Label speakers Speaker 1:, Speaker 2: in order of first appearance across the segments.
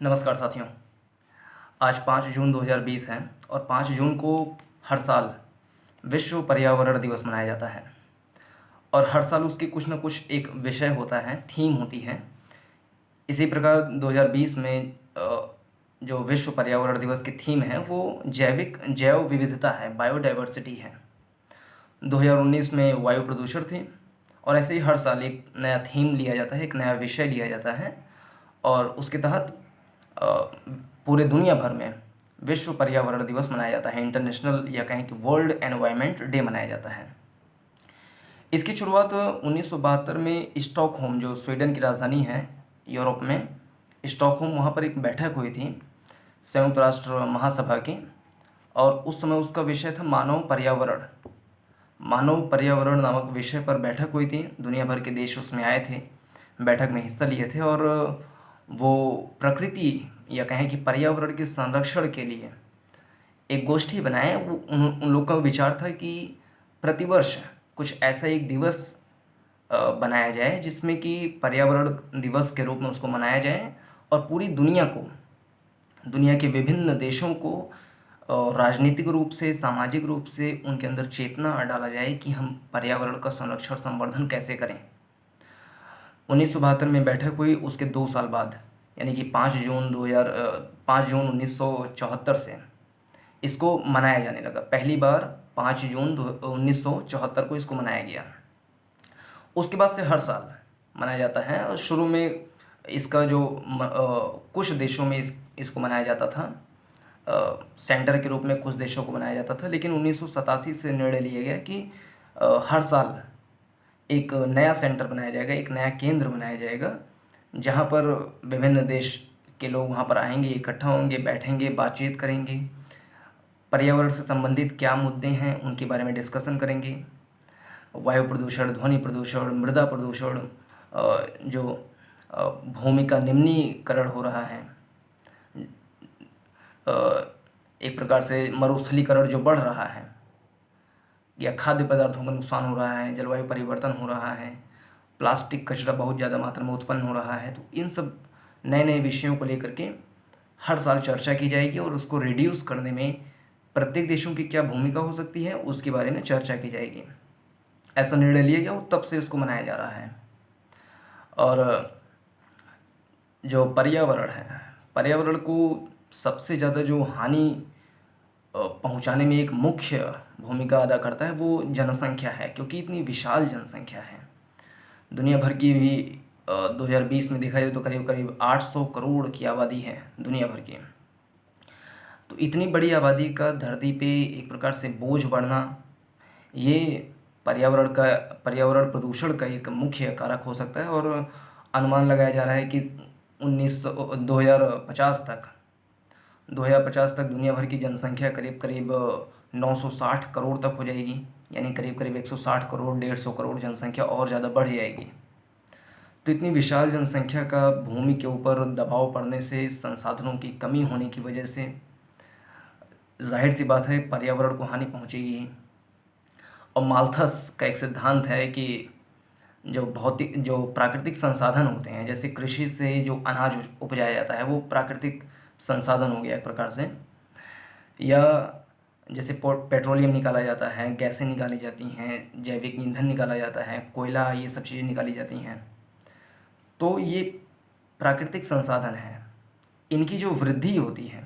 Speaker 1: नमस्कार साथियों। आज 5 जून 2020 है और 5 जून को हर साल विश्व पर्यावरण दिवस मनाया जाता है। और हर साल उसकी कुछ न कुछ एक विषय होता है, थीम होती है। इसी प्रकार 2020 में जो विश्व पर्यावरण दिवस की थीम है वो जैव विविधता है, बायोडाइवर्सिटी है। 2019 में वायु प्रदूषण थी। और ऐसे ही हर साल एक नया थीम लिया जाता है, एक नया विषय लिया जाता है और उसके तहत अ, पूरे दुनिया भर में विश्व पर्यावरण दिवस मनाया जाता है। इंटरनेशनल या कहें कि वर्ल्ड एनवायरनमेंट डे मनाया जाता है। इसकी शुरुआत 1972 में स्टॉकहोम, जो स्वीडन की राजधानी है यूरोप में, स्टॉकहोम, वहाँ पर एक बैठक हुई थी संयुक्त राष्ट्र महासभा की। और उस समय उसका विषय था मानव पर्यावरण। मानव पर्यावरण नामक विषय पर बैठक हुई थी। दुनिया भर के देश उसमें आए थे, बैठक में हिस्सा लिए थे। और वो प्रकृति या कहें कि पर्यावरण के संरक्षण के लिए एक गोष्ठी बनाए। वो उन लोगों का विचार था कि प्रतिवर्ष कुछ ऐसा एक दिवस बनाया जाए जिसमें कि पर्यावरण दिवस के रूप में उसको मनाया जाए और पूरी दुनिया को, दुनिया के विभिन्न देशों को राजनीतिक रूप से, सामाजिक रूप से उनके अंदर चेतना डाला जाए कि हम पर्यावरण का संरक्षण, संवर्धन कैसे करें। 1972 में बैठक हुई। उसके 2 साल बाद यानी कि 5 जून 1974 से इसको मनाया जाने लगा। पहली बार 5 जून 1974 को इसको मनाया गया। उसके बाद से हर साल मनाया जाता है। और शुरू में इसका जो कुछ देशों में इसको मनाया जाता था, सेंटर के रूप में कुछ देशों को मनाया जाता था। लेकिन 1987 से निर्णय लिया गया कि हर साल एक नया सेंटर बनाया जाएगा, एक नया केंद्र बनाया जाएगा, जहाँ पर विभिन्न देश के लोग वहाँ पर आएंगे, इकट्ठा होंगे, बैठेंगे, बातचीत करेंगे, पर्यावरण से संबंधित क्या मुद्दे हैं उनके बारे में डिस्कशन करेंगे। वायु प्रदूषण, ध्वनि प्रदूषण, मृदा प्रदूषण, जो भूमि का निम्नीकरण हो रहा है, एक प्रकार से मरुस्थलीकरण जो बढ़ रहा है, या खाद्य पदार्थों का नुकसान हो रहा है, जलवायु परिवर्तन हो रहा है, प्लास्टिक कचरा बहुत ज़्यादा मात्रा में उत्पन्न हो रहा है। तो इन सब नए नए विषयों को लेकर के हर साल चर्चा की जाएगी और उसको रिड्यूस करने में प्रत्येक देशों की क्या भूमिका हो सकती है उसके बारे में चर्चा की जाएगी। ऐसा निर्णय लिया गया और तब से इसको मनाया जा रहा है। और जो पर्यावरण है, पर्यावरण को सबसे ज़्यादा जो हानि पहुंचाने में एक मुख्य भूमिका अदा करता है वो जनसंख्या है, क्योंकि इतनी विशाल जनसंख्या है। दुनिया भर की भी 2020 में देखा जाए तो करीब करीब 800 करोड़ की आबादी है दुनिया भर की। तो इतनी बड़ी आबादी का धरती पे एक प्रकार से बोझ बढ़ना, ये पर्यावरण प्रदूषण का एक मुख्य कारक हो सकता है। और अनुमान लगाया जा रहा है कि 2050 तक दुनिया भर की जनसंख्या करीब करीब 960 करोड़ तक हो जाएगी। यानी करीब करीब 160 करोड़, 150 करोड़ जनसंख्या और ज़्यादा बढ़ जाएगी। तो इतनी विशाल जनसंख्या का भूमि के ऊपर दबाव पड़ने से, संसाधनों की कमी होने की वजह से जाहिर सी बात है पर्यावरण को हानि पहुंचेगी। और माल्थस का एक सिद्धांत है कि जो प्राकृतिक संसाधन होते हैं, जैसे कृषि से जो अनाज उपजाया जाता है वो प्राकृतिक संसाधन हो गया एक प्रकार से, या जैसे पेट्रोलियम निकाला जाता है, गैसें निकाली जाती हैं, जैविक ईंधन निकाला जाता है, कोयला, ये सब चीज़ें निकाली जाती हैं। तो ये प्राकृतिक संसाधन हैं। इनकी जो वृद्धि होती है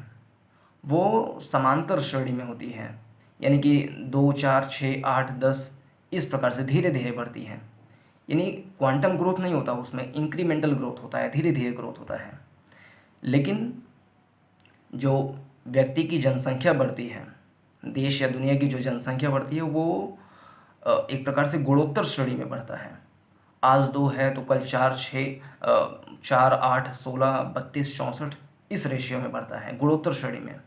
Speaker 1: वो समांतर श्रेणी में होती है। यानी कि 2, 4, 6, 8, 10 इस प्रकार से धीरे धीरे बढ़ती है। यानी क्वांटम ग्रोथ नहीं होता उसमें, इंक्रीमेंटल ग्रोथ होता है, धीरे धीरे ग्रोथ होता है। लेकिन जो व्यक्ति की जनसंख्या बढ़ती है, देश या दुनिया की जो जनसंख्या बढ़ती है, वो एक प्रकार से गुणोत्तर श्रेणी में बढ़ता है। आज 2 है तो कल 4, 6, 4, 8, 16, 32, 64 इस रेशियो में बढ़ता है, गुणोत्तर श्रेणी में।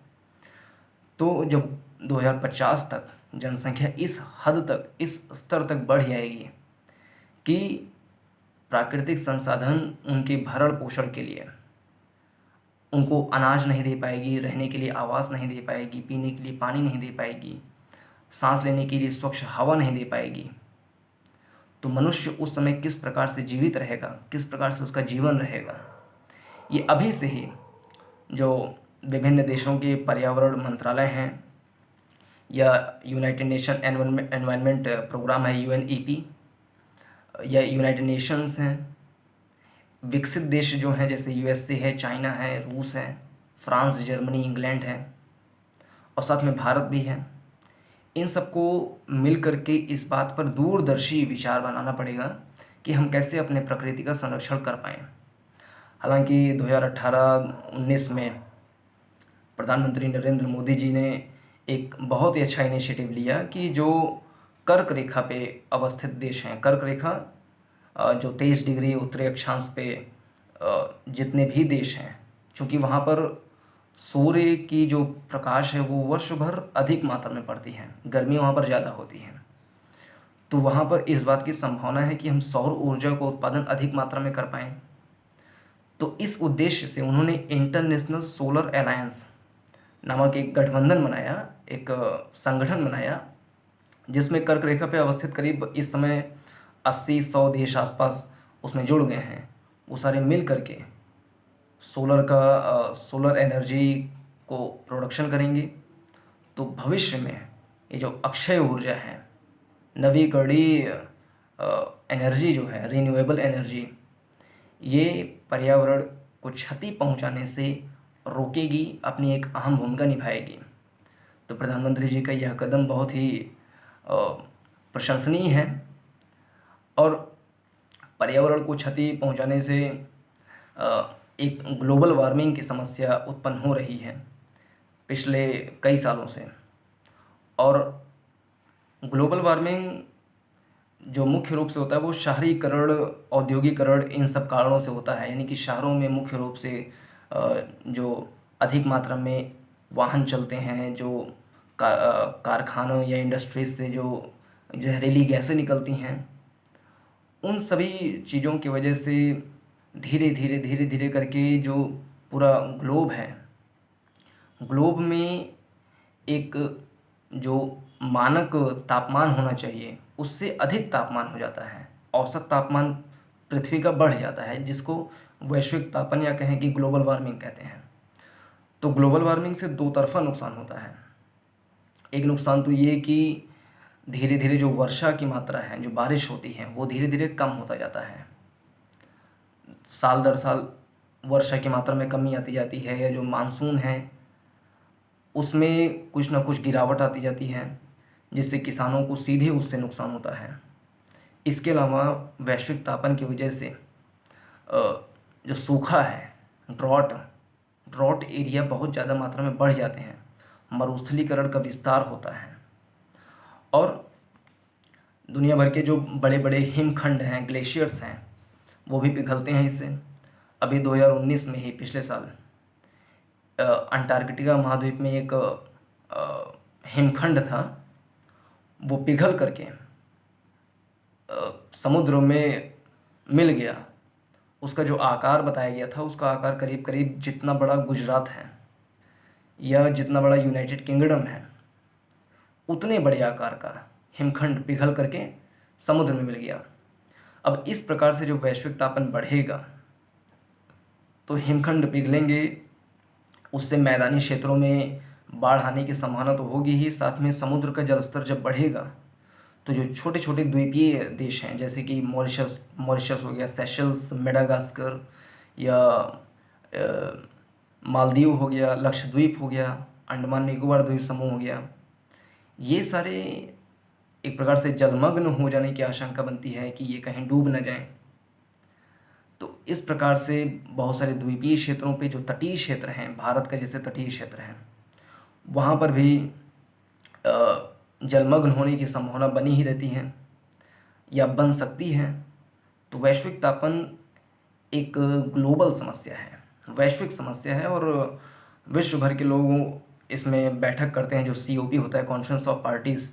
Speaker 1: तो जब 2050 तक जनसंख्या इस हद तक, इस स्तर तक बढ़ जाएगी कि प्राकृतिक संसाधन उनके भरण पोषण के लिए, उनको अनाज नहीं दे पाएगी, रहने के लिए आवास नहीं दे पाएगी, पीने के लिए पानी नहीं दे पाएगी, सांस लेने के लिए स्वच्छ हवा नहीं दे पाएगी, तो मनुष्य उस समय किस प्रकार से जीवित रहेगा, किस प्रकार से उसका जीवन रहेगा। ये अभी से ही जो विभिन्न देशों के पर्यावरण मंत्रालय हैं, या यूनाइटेड नेशन एनवायरनमेंट प्रोग्राम है यूएनईपी, या यूनाइटेड नेशंस हैं, विकसित देश जो हैं जैसे यूएसए है, चाइना है, रूस है, फ्रांस, जर्मनी, इंग्लैंड है, और साथ में भारत भी है। इन सबको मिल करके इस बात पर दूरदर्शी विचार बनाना पड़ेगा कि हम कैसे अपने प्रकृति का संरक्षण कर पाएँ। हालांकि 2018-19 में प्रधानमंत्री नरेंद्र मोदी जी ने एक बहुत ही अच्छा इनिशिएटिव लिया कि जो कर्क रेखा पे अवस्थित देश हैं, कर्क रेखा जो 23 डिग्री उत्तरी अक्षांश पे जितने भी देश हैं, चूँकि वहाँ पर सूर्य की जो प्रकाश है वो वर्ष भर अधिक मात्रा में पड़ती है, गर्मी वहाँ पर ज़्यादा होती है, तो वहाँ पर इस बात की संभावना है कि हम सौर ऊर्जा को उत्पादन अधिक मात्रा में कर पाएँ। तो इस उद्देश्य से उन्होंने इंटरनेशनल सोलर अलायंस नामक एक गठबंधन बनाया, एक संगठन बनाया, जिसमें कर्क रेखा पे अवस्थित करीब इस समय 80-100 देश आसपास उसमें जुड़ गए हैं। वो सारे मिल करके सोलर एनर्जी को प्रोडक्शन करेंगे। तो भविष्य में ये जो अक्षय ऊर्जा है, नवीकरणीय एनर्जी जो है, रिन्यूएबल एनर्जी, ये पर्यावरण को क्षति पहुंचाने से रोकेगी, अपनी एक अहम भूमिका निभाएगी। तो प्रधानमंत्री जी का यह कदम बहुत ही प्रशंसनीय है, और पर्यावरण को क्षति पहुंचाने से एक ग्लोबल वार्मिंग की समस्या उत्पन्न हो रही है पिछले कई सालों से। और ग्लोबल वार्मिंग जो मुख्य रूप से होता है वो शहरीकरण, औद्योगिकरण, इन सब कारणों से होता है। यानी कि शहरों में मुख्य रूप से जो अधिक मात्रा में वाहन चलते हैं, जो कारखानों या इंडस्ट्रीज से जो जहरीली गैसें निकलती हैं, उन सभी चीज़ों की वजह से धीरे धीरे करके जो पूरा ग्लोब है, ग्लोब में एक जो मानक तापमान होना चाहिए उससे अधिक तापमान हो जाता है। औसत तापमान पृथ्वी का बढ़ जाता है, जिसको वैश्विक तापन या कहें कि ग्लोबल वार्मिंग कहते हैं। तो ग्लोबल वार्मिंग से दो तरफा नुकसान होता है। एक नुकसान तो ये कि धीरे धीरे जो वर्षा की मात्रा है, जो बारिश होती है, वो धीरे धीरे कम होता जाता है। साल दर साल वर्षा की मात्रा में कमी आती जाती है, या जो मानसून है उसमें कुछ ना कुछ गिरावट आती जाती है, जिससे किसानों को सीधे उससे नुकसान होता है। इसके अलावा वैश्विक तापन की वजह से जो सूखा है, ड्रॉट एरिया बहुत ज़्यादा मात्रा में बढ़ जाते हैं, मरुस्थलीकरण का विस्तार होता है, और दुनिया भर के जो बड़े बड़े हिमखंड हैं, ग्लेशियर्स हैं, वो भी पिघलते हैं इससे। अभी 2019 में ही, पिछले साल, अंटार्कटिका महाद्वीप में एक हिमखंड था, वो पिघल करके समुद्र में मिल गया। उसका जो आकार बताया गया था, उसका आकार करीब करीब जितना बड़ा गुजरात है या जितना बड़ा यूनाइटेड किंगडम है, उतने बड़े आकार का हिमखंड पिघल करके समुद्र में मिल गया। अब इस प्रकार से जो वैश्विक तापन बढ़ेगा, तो हिमखंड पिघलेंगे, उससे मैदानी क्षेत्रों में बाढ़ आने की संभावना तो होगी ही, साथ में समुद्र का जलस्तर जब बढ़ेगा तो जो छोटे छोटे द्वीपीय देश हैं, जैसे कि मॉरिशस हो गया, सेशल्स, मेडागास्कर, या मालदीव हो गया, लक्षद्वीप हो गया, अंडमान निकोबार द्वीप समूह हो गया, ये सारे एक प्रकार से जलमग्न हो जाने की आशंका बनती है कि ये कहीं डूब न जाएं। तो इस प्रकार से बहुत सारे द्वीपीय क्षेत्रों पे, जो तटीय क्षेत्र हैं, भारत का जैसे तटीय क्षेत्र हैं, वहाँ पर भी जलमग्न होने की संभावना बनी ही रहती है या बन सकती है। तो वैश्विक तापन एक ग्लोबल समस्या है, वैश्विक समस्या है, और विश्व भर के लोग इसमें बैठक करते हैं। जो COP होता है, कॉन्फ्रेंस ऑफ पार्टीज़,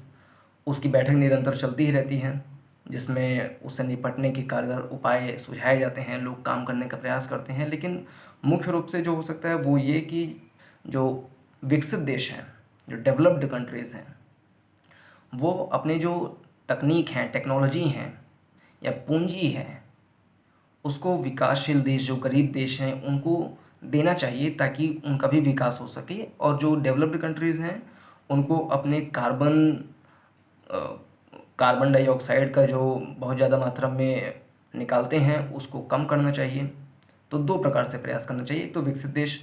Speaker 1: उसकी बैठक निरंतर चलती ही रहती है, जिसमें उससे निपटने के कारगर उपाय सुझाए जाते हैं, लोग काम करने का प्रयास करते हैं। लेकिन मुख्य रूप से जो हो सकता है वो ये कि जो विकसित देश हैं, जो डेवलप्ड कंट्रीज़ हैं, वो अपने जो तकनीक हैं, टेक्नोलॉजी हैं या पूंजी है, उसको विकासशील देश, जो गरीब देश हैं, उनको देना चाहिए ताकि उनका भी विकास हो सके, और जो डेवलप्ड कंट्रीज़ हैं उनको अपने कार्बन डाइऑक्साइड का जो बहुत ज़्यादा मात्रा में निकालते हैं उसको कम करना चाहिए। तो दो प्रकार से प्रयास करना चाहिए। तो विकसित देश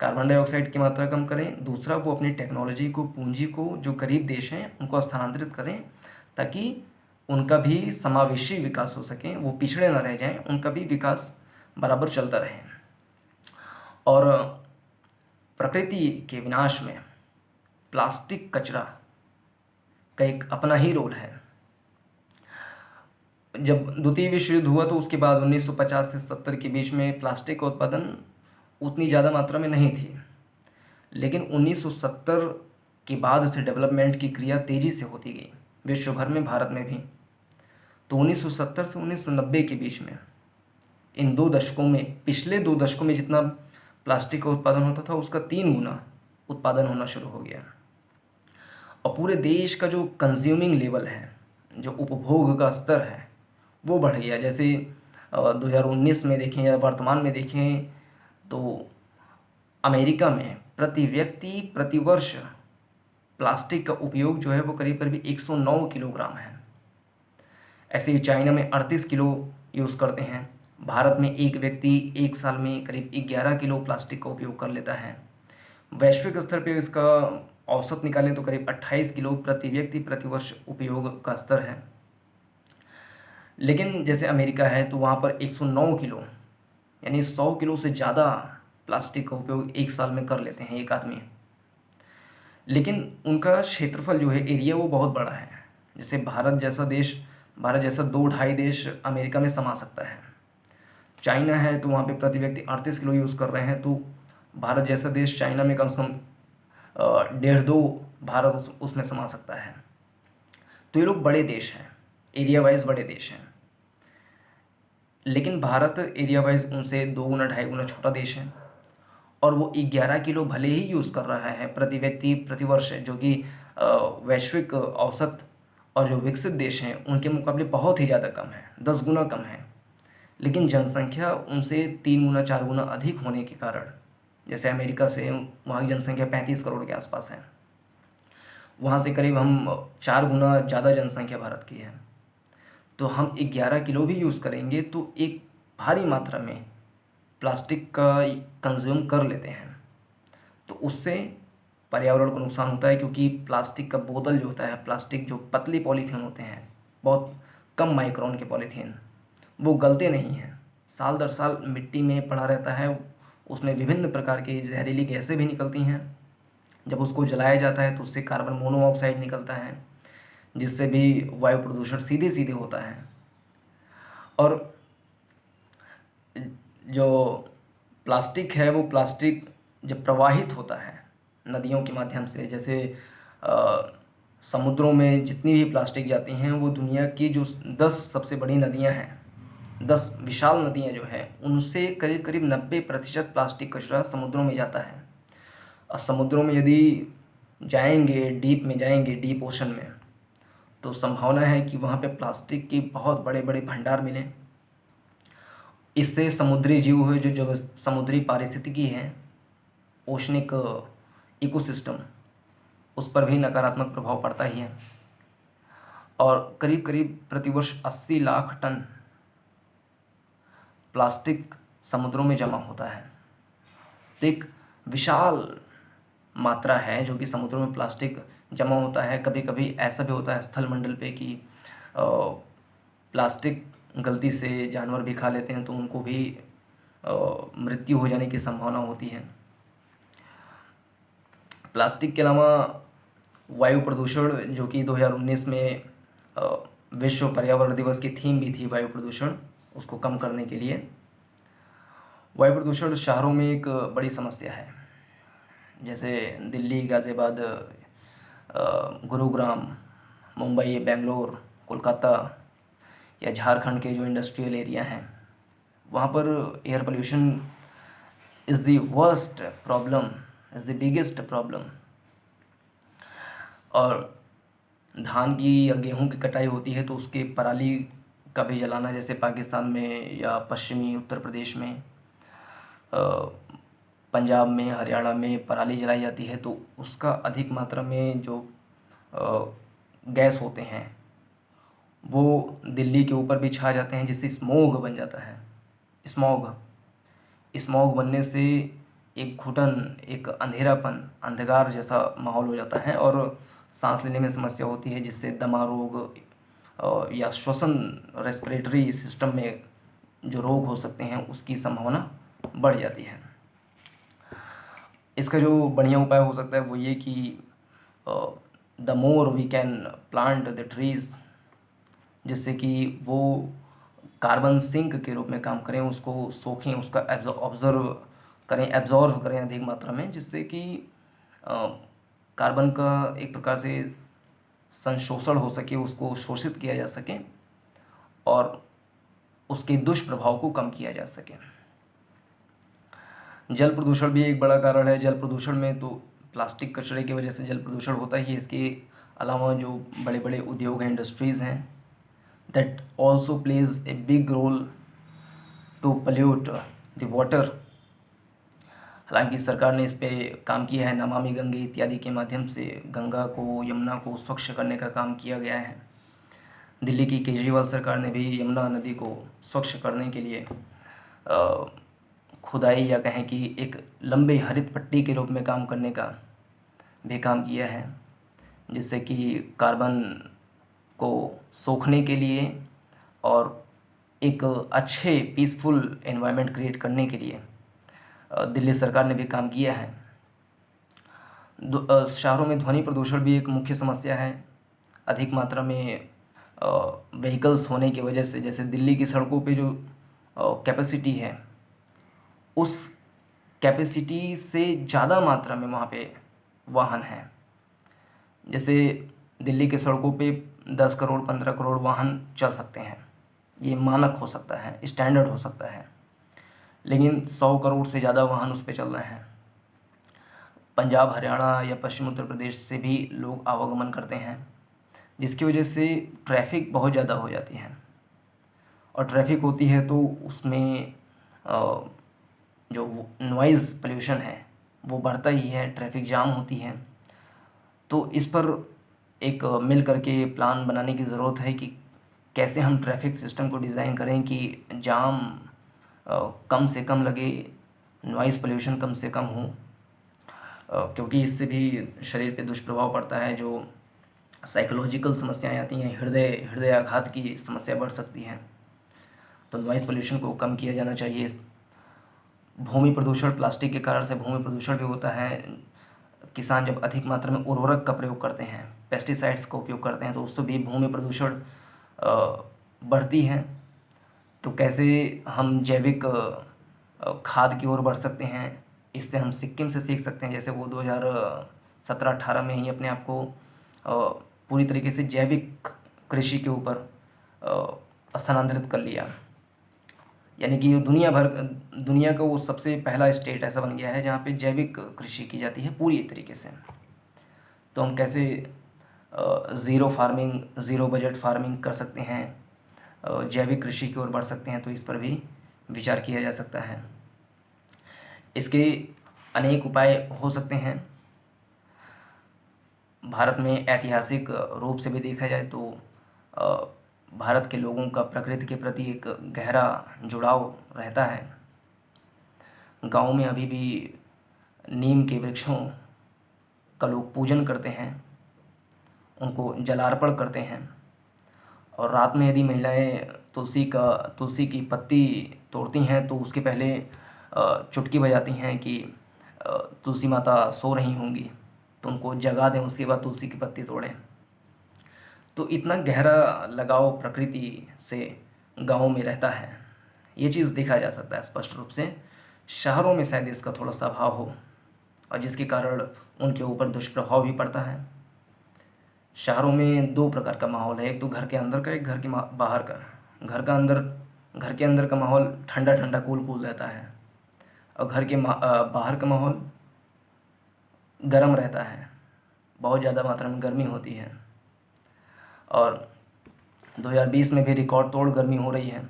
Speaker 1: कार्बन डाइऑक्साइड की मात्रा कम करें, दूसरा वो अपनी टेक्नोलॉजी को, पूंजी को, जो गरीब देश हैं उनको स्थानांतरित करें ताकि उनका भी समावेशी विकास हो सके, वो पिछड़े ना रह जाएं, उनका भी विकास बराबर चलता रहे। और प्रकृति के विनाश में प्लास्टिक कचरा का एक अपना ही रोल है। जब द्वितीय विश्व युद्ध हुआ तो उसके बाद 1950 से 70 के बीच में प्लास्टिक का उत्पादन उतनी ज़्यादा मात्रा में नहीं थी, लेकिन 1970 के बाद से डेवलपमेंट की क्रिया तेज़ी से होती गई विश्व भर में, भारत में भी। तो 1970 से 1990 के बीच में, इन 2 दशकों में, पिछले 2 दशकों में जितना प्लास्टिक का उत्पादन होता था उसका 3 गुना उत्पादन होना शुरू हो गया। और पूरे देश का जो कंज्यूमिंग लेवल है, जो उपभोग का स्तर है, वो बढ़ गया। जैसे 2019 में देखें या वर्तमान में देखें तो अमेरिका में प्रति व्यक्ति प्रति वर्ष प्लास्टिक का उपयोग जो है वो करीब करीब 109 किलोग्राम है। ऐसे ही चाइना में 38 किलो यूज़ करते हैं। भारत में एक व्यक्ति एक साल में करीब 11 किलो प्लास्टिक का उपयोग कर लेता है। वैश्विक स्तर पे इसका औसत निकालें तो करीब 28 किलो प्रति व्यक्ति प्रति वर्ष उपयोग का स्तर है। लेकिन जैसे अमेरिका है तो वहाँ पर 109 किलो, यानी 100 किलो से ज़्यादा प्लास्टिक का उपयोग एक साल में कर लेते हैं एक आदमी। लेकिन उनका क्षेत्रफल जो है, एरिया, वो बहुत बड़ा है। जैसे भारत जैसा 2-2.5 देश अमेरिका में समा सकता है। चाइना है तो वहाँ पे प्रति व्यक्ति 38 किलो यूज़ कर रहे हैं, तो भारत जैसा देश चाइना में कम से कम 1.5-2 भारत उसमें समा सकता है। तो ये लोग बड़े देश हैं, एरिया वाइज बड़े देश हैं। लेकिन भारत एरिया वाइज उनसे 2 गुना 2.5 गुना छोटा देश है, और वो 11 किलो भले ही यूज़ कर रहा है प्रति व्यक्ति प्रति वर्ष, जो कि वैश्विक औसत और जो विकसित देश हैं उनके मुकाबले बहुत ही ज़्यादा कम है, 10 गुना कम है। लेकिन जनसंख्या उनसे 3 गुना 4 गुना अधिक होने के कारण, जैसे अमेरिका से वहाँ की जनसंख्या 35 करोड़ के आसपास है, वहाँ से करीब हम 4 गुना ज़्यादा जनसंख्या भारत की है। तो हम 11 किलो भी यूज़ करेंगे तो एक भारी मात्रा में प्लास्टिक का कंज्यूम कर लेते हैं। तो उससे पर्यावरण को नुकसान होता है, क्योंकि प्लास्टिक का बोतल जो होता है, प्लास्टिक जो पतली पॉलीथीन होते हैं, बहुत कम माइक्रोन के पॉलीथीन, वो गलते नहीं हैं, साल दर साल मिट्टी में पड़ा रहता है। उसमें विभिन्न प्रकार की जहरीली गैसें भी निकलती हैं। जब उसको जलाया जाता है तो उससे कार्बन मोनोऑक्साइड निकलता है, जिससे भी वायु प्रदूषण सीधे सीधे होता है। और जो प्लास्टिक है, वो प्लास्टिक जब प्रवाहित होता है नदियों के माध्यम से, जैसे समुद्रों में जितनी भी प्लास्टिक जाती हैं, वो दुनिया की जो 10 सबसे बड़ी नदियां हैं, 10 विशाल नदियां जो हैं, उनसे करीब करीब 90% प्लास्टिक कचरा समुद्रों में जाता है। और समुद्रों में यदि जाएंगे, डीप में जाएंगे, डीप ओशन में, तो संभावना है कि वहाँ पे प्लास्टिक के बहुत बड़े बड़े भंडार मिलें। इससे समुद्री जीव है, जो समुद्री पारिस्थितिकी है, ओशनिक इकोसिस्टम, उस पर भी नकारात्मक प्रभाव पड़ता ही है। और करीब करीब प्रतिवर्ष 80 लाख टन प्लास्टिक समुद्रों में जमा होता है। तो एक विशाल मात्रा है जो कि समुद्रों में प्लास्टिक जमा होता है। कभी कभी ऐसा भी होता है स्थल मंडल पे कि प्लास्टिक गलती से जानवर भी खा लेते हैं, तो उनको भी मृत्यु हो जाने की संभावना होती है। प्लास्टिक के अलावा वायु प्रदूषण, जो कि 2019 में विश्व पर्यावरण दिवस की थीम भी थी वायु प्रदूषण, उसको कम करने के लिए। वायु प्रदूषण शहरों में एक बड़ी समस्या है। जैसे दिल्ली, गाज़ियाबाद, गुरुग्राम, मुंबई, बेंगलोर, कोलकाता या झारखंड के जो इंडस्ट्रियल एरिया हैं, वहाँ पर air pollution is the worst problem, is the biggest problem. और धान की या गेहूं की कटाई होती है तो उसके पराली का भी जलाना, जैसे पाकिस्तान में या पश्चिमी उत्तर प्रदेश में पंजाब में, हरियाणा में पराली जलाई जाती है तो उसका अधिक मात्रा में जो गैस होते हैं वो दिल्ली के ऊपर भी छा जाते हैं, जिससे स्मोग बन जाता है। स्मॉग स्मॉग बनने से एक घुटन, एक अंधेरापन, अंधकार जैसा माहौल हो जाता है और सांस लेने में समस्या होती है, जिससे दमा रोग या श्वसन, रेस्पिरेटरी सिस्टम में जो रोग हो सकते हैं उसकी संभावना बढ़ जाती है। इसका जो बढ़िया उपाय हो सकता है वो ये कि the more we can plant the trees, जिससे कि वो कार्बन सिंक के रूप में काम करें, उसको सोखें, उसका एब्जॉर्व करें अधिक मात्रा में, जिससे कि कार्बन का एक प्रकार से संशोषण हो सके, उसको शोषित किया जा सके और उसके दुष्प्रभाव को कम किया जा सके। जल प्रदूषण भी एक बड़ा कारण है। जल प्रदूषण में तो प्लास्टिक कचरे की वजह से जल प्रदूषण होता ही है। इसके अलावा जो बड़े बड़े उद्योग हैं, इंडस्ट्रीज़ हैं, that also plays a big role to pollute the water. हालांकि सरकार ने इस पे काम किया है, नमामि गंगे इत्यादि के माध्यम से गंगा को, यमुना को स्वच्छ करने का काम किया गया है। दिल्ली की केजरीवाल सरकार ने भी यमुना नदी को स्वच्छ करने के लिए खुदाई या कहें कि एक लंबे हरित पट्टी के रूप में काम करने का भी काम किया है, जिससे कि कार्बन को सोखने के लिए और एक अच्छे पीसफुल एनवायरनमेंट क्रिएट करने के लिए दिल्ली सरकार ने भी काम किया है। शहरों में ध्वनि प्रदूषण भी एक मुख्य समस्या है। अधिक मात्रा में व्हीकल्स होने की वजह से, जैसे दिल्ली की सड़कों पे जो कैपेसिटी है, उस कैपेसिटी से ज़्यादा मात्रा में वहाँ पे वाहन हैं। जैसे दिल्ली के सड़कों पे 10 करोड़ 15 करोड़ वाहन चल सकते हैं, ये मानक हो सकता है, स्टैंडर्ड हो सकता है, लेकिन 100 करोड़ से ज़्यादा वाहन उस पर चल रहे हैं। पंजाब, हरियाणा या पश्चिम उत्तर प्रदेश से भी लोग आवागमन करते हैं, जिसकी वजह से ट्रैफिक बहुत ज़्यादा हो जाती है। और ट्रैफिक होती है तो उसमें जो नॉइज़ पोल्यूशन है वो बढ़ता ही है, ट्रैफिक जाम होती है। तो इस पर एक मिल करके प्लान बनाने की ज़रूरत है कि कैसे हम ट्रैफिक सिस्टम को डिज़ाइन करें कि जाम कम से कम लगे, नॉइज़ पोल्यूशन कम से कम हो, क्योंकि इससे भी शरीर पे दुष्प्रभाव पड़ता है। जो साइकोलॉजिकल समस्याएं आती हैं, हृदयाघात की समस्या बढ़ सकती है। तो नॉइज़ पोल्यूशन को कम किया जाना चाहिए। भूमि प्रदूषण, प्लास्टिक के कारण से भूमि प्रदूषण भी होता है। किसान जब अधिक मात्रा में उर्वरक का प्रयोग करते हैं, पेस्टिसाइड्स का उपयोग करते हैं, तो उससे भी भूमि प्रदूषण बढ़ती है। तो कैसे हम जैविक खाद की ओर बढ़ सकते हैं, इससे हम सिक्किम से सीख सकते हैं। जैसे वो 2017-18 में ही अपने आप को पूरी तरीके से जैविक कृषि के ऊपर स्थानांतरित कर लिया, यानी कि दुनिया का वो सबसे पहला स्टेट ऐसा बन गया है जहाँ पे जैविक कृषि की जाती है पूरी तरीके से। तो हम कैसे zero farming, zero budget farming कर सकते हैं, जैविक कृषि की ओर बढ़ सकते हैं, तो इस पर भी विचार किया जा सकता है। इसके अनेक उपाय हो सकते हैं। भारत में ऐतिहासिक रूप से भी देखा जाए तो भारत के लोगों का प्रकृति के प्रति एक गहरा जुड़ाव रहता है। गाँव में अभी भी नीम के वृक्षों का लोग पूजन करते हैं, उनको जलार्पण करते हैं। और रात में यदि महिलाएं तुलसी की पत्ती तोड़ती हैं तो उसके पहले चुटकी बजाती हैं कि तुलसी माता सो रही होंगी, तो उनको जगा दें, उसके बाद तुलसी की पत्ती तोड़ें। तो इतना गहरा लगाव प्रकृति से गाँव में रहता है, ये चीज़ देखा जा सकता है स्पष्ट रूप से। शहरों में शायद इसका थोड़ा सा अभाव हो, और जिसके कारण उनके ऊपर दुष्प्रभाव भी पड़ता है। शहरों में दो प्रकार का माहौल है, एक तो घर के अंदर का, एक घर के बाहर का। घर के अंदर का माहौल ठंडा ठंडा कूल कूल रहता है, और घर के बाहर का माहौल गर्म रहता है, बहुत ज़्यादा मात्रा में गर्मी होती है। और 2020 में भी रिकॉर्ड तोड़ गर्मी हो रही है।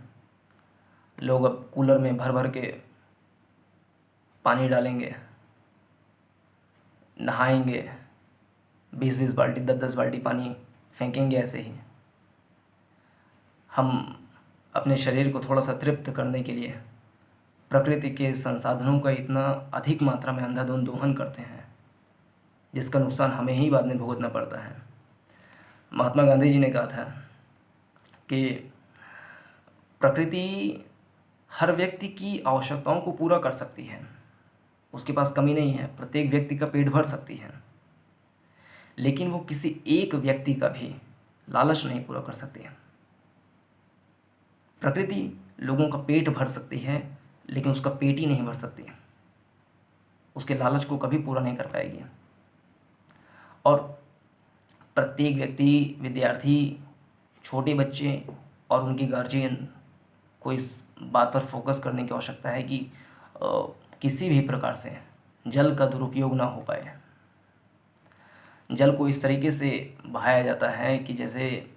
Speaker 1: लोग अब कूलर में भर भर के पानी डालेंगे, नहाएंगे, 20-20 बाल्टी 10-10 बाल्टी पानी फेंकेंगे ऐसे ही। हम अपने शरीर को थोड़ा सा तृप्त करने के लिए प्रकृति के संसाधनों का इतना अधिक मात्रा में अंधाधुंध दोहन करते हैं, जिसका नुकसान हमें ही बाद में भुगतना पड़ता है। महात्मा गांधी जी ने कहा था कि प्रकृति हर व्यक्ति की आवश्यकताओं को पूरा कर सकती है, उसके पास कमी नहीं है, प्रत्येक व्यक्ति का पेट भर सकती है, लेकिन वो किसी एक व्यक्ति का भी लालच नहीं पूरा कर सकती है। प्रकृति लोगों का पेट भर सकती है, लेकिन उसका पेट ही नहीं भर सकती, उसके लालच को कभी पूरा नहीं कर पाएगी। और प्रत्येक व्यक्ति, विद्यार्थी, छोटे बच्चे और उनके गार्जियन को इस बात पर फोकस करने की आवश्यकता है कि किसी भी प्रकार से जल का दुरुपयोग ना हो पाए। जल को इस तरीके से बहाया जाता है कि जैसे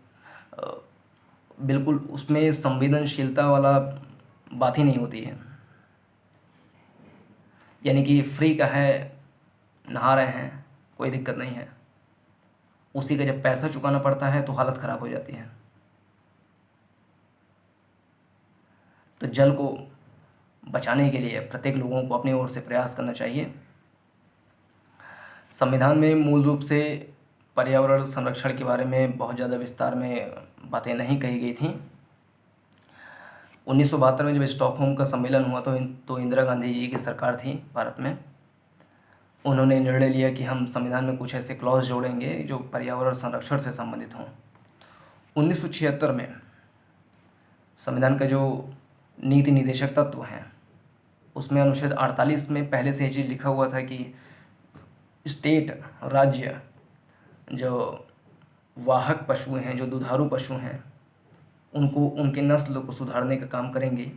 Speaker 1: बिल्कुल उसमें संवेदनशीलता वाला बात ही नहीं होती है। यानी कि फ्री का है, नहा रहे हैं, कोई दिक्कत नहीं है, उसी का जब पैसा चुकाना पड़ता है तो हालत ख़राब हो जाती है। तो जल को बचाने के लिए प्रत्येक लोगों को अपनी ओर से प्रयास करना चाहिए। संविधान में मूल रूप से पर्यावरण संरक्षण के बारे में बहुत ज़्यादा विस्तार में बातें नहीं कही गई थी। 1972 में जब स्टॉकहोम का सम्मेलन हुआ तो इंदिरा गांधी जी की सरकार थी भारत में। उन्होंने निर्णय लिया कि हम संविधान में कुछ ऐसे क्लॉज जोड़ेंगे जो पर्यावरण संरक्षण से संबंधित हों। 1976 में संविधान का जो नीति निदेशक तत्व हैं उसमें अनुच्छेद 48 में पहले से ये चीज़ लिखा हुआ था कि स्टेट, राज्य जो वाहक पशु हैं, जो दुधारू पशु हैं, उनको उनके नस्ल को सुधारने का काम करेंगे।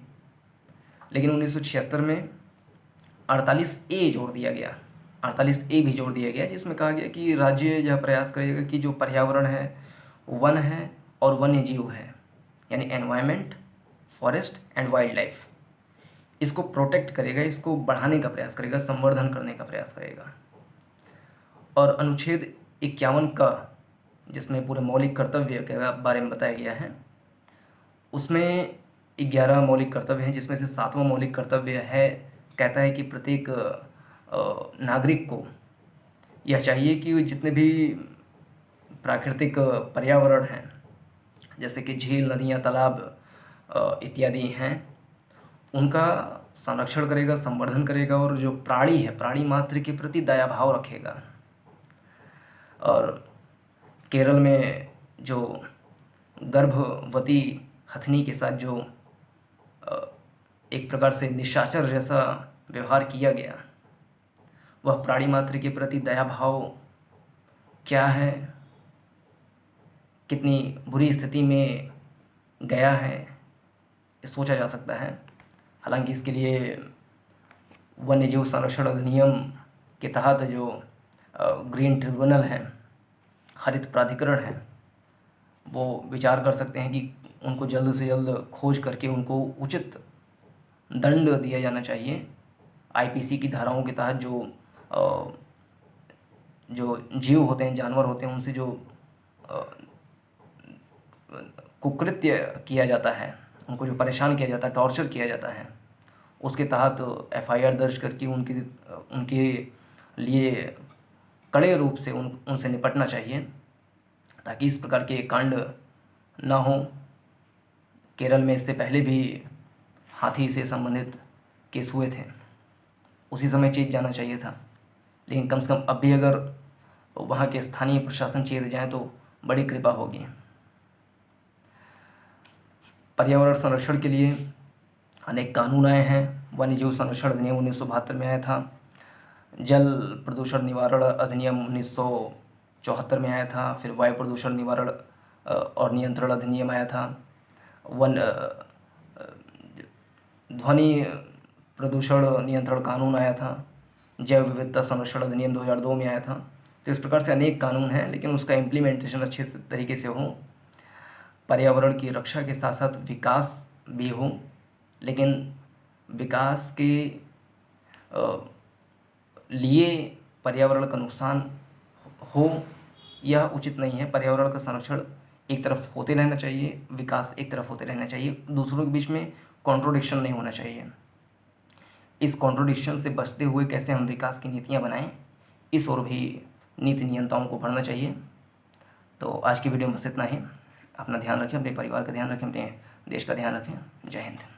Speaker 1: लेकिन 1976 में 48A जोड़ दिया गया, 48A भी जोड़ दिया गया, जिसमें कहा गया कि राज्य यह प्रयास करेगा कि जो पर्यावरण है, वन है और वन्य जीव है, यानी environment, forest and wild life, इसको प्रोटेक्ट करेगा, इसको बढ़ाने का प्रयास करेगा, संवर्धन करने का प्रयास करेगा। और अनुच्छेद 51 का, जिसमें पूरे मौलिक कर्तव्य के बारे में बताया गया है, उसमें 11 मौलिक कर्तव्य हैं, जिसमें से 7वां मौलिक कर्तव्य है, कहता है कि प्रत्येक नागरिक को यह चाहिए कि जितने भी प्राकृतिक पर्यावरण हैं, जैसे कि झील, नदियाँ, तालाब इत्यादि हैं, उनका संरक्षण करेगा, संवर्धन करेगा, और जो प्राणी है, प्राणी मात्र के प्रति दया भाव रखेगा। और केरल में जो गर्भवती हथनी के साथ जो एक प्रकार से निशाचर जैसा व्यवहार किया गया, वह प्राणी मात्र के प्रति दया भाव क्या है, कितनी बुरी स्थिति में गया है, ये सोचा जा सकता है। हालांकि इसके लिए वन्यजीव संरक्षण अधिनियम के तहत जो ग्रीन ट्रिब्यूनल है, हरित प्राधिकरण है, वो विचार कर सकते हैं कि उनको जल्द से जल्द खोज करके उनको उचित दंड दिया जाना चाहिए। आईपीसी की धाराओं के तहत जो जीव होते हैं, जानवर होते हैं, उनसे जो कुकृत्य किया जाता है, उनको जो परेशान किया जाता है, टॉर्चर किया जाता है, उसके तहत एफआईआर दर्ज करके उनके लिए कड़े रूप से उनसे निपटना चाहिए, ताकि इस प्रकार के कांड ना हो। केरल में इससे पहले भी हाथी से संबंधित केस हुए थे, उसी समय चेत जाना चाहिए था, लेकिन कम से कम अब भी अगर वहाँ के स्थानीय प्रशासन चेत जाए तो बड़ी कृपा होगी। पर्यावरण संरक्षण के लिए अनेक कानून आए हैं। वन्यजीव संरक्षण अधिनियम 1972 में आया था। जल प्रदूषण निवारण अधिनियम 1974 में आया था। फिर वायु प्रदूषण निवारण और नियंत्रण अधिनियम आया था। ध्वनि प्रदूषण नियंत्रण कानून आया था। जैव विविधता संरक्षण अधिनियम 2002 में आया था। तो इस प्रकार से अनेक कानून हैं, लेकिन उसका इम्प्लीमेंटेशन अच्छे तरीके से हो, पर्यावरण की रक्षा के साथ साथ विकास भी हो, लेकिन विकास के लिए पर्यावरण का नुकसान हो यह उचित नहीं है। पर्यावरण का संरक्षण एक तरफ होते रहना चाहिए, विकास एक तरफ होते रहना चाहिए, दूसरों के बीच में कॉन्ट्रोडिक्शन नहीं होना चाहिए। इस कॉन्ट्रोडिक्शन से बचते हुए कैसे हम विकास की नीतियाँ बनाएं, इस ओर भी नीति नियंताओं को पढ़ना चाहिए। तो आज की वीडियो में बस इतना ही। अपना ध्यान रखें, अपने परिवार का ध्यान रखें, अपने देश का ध्यान रखें। जय हिंद।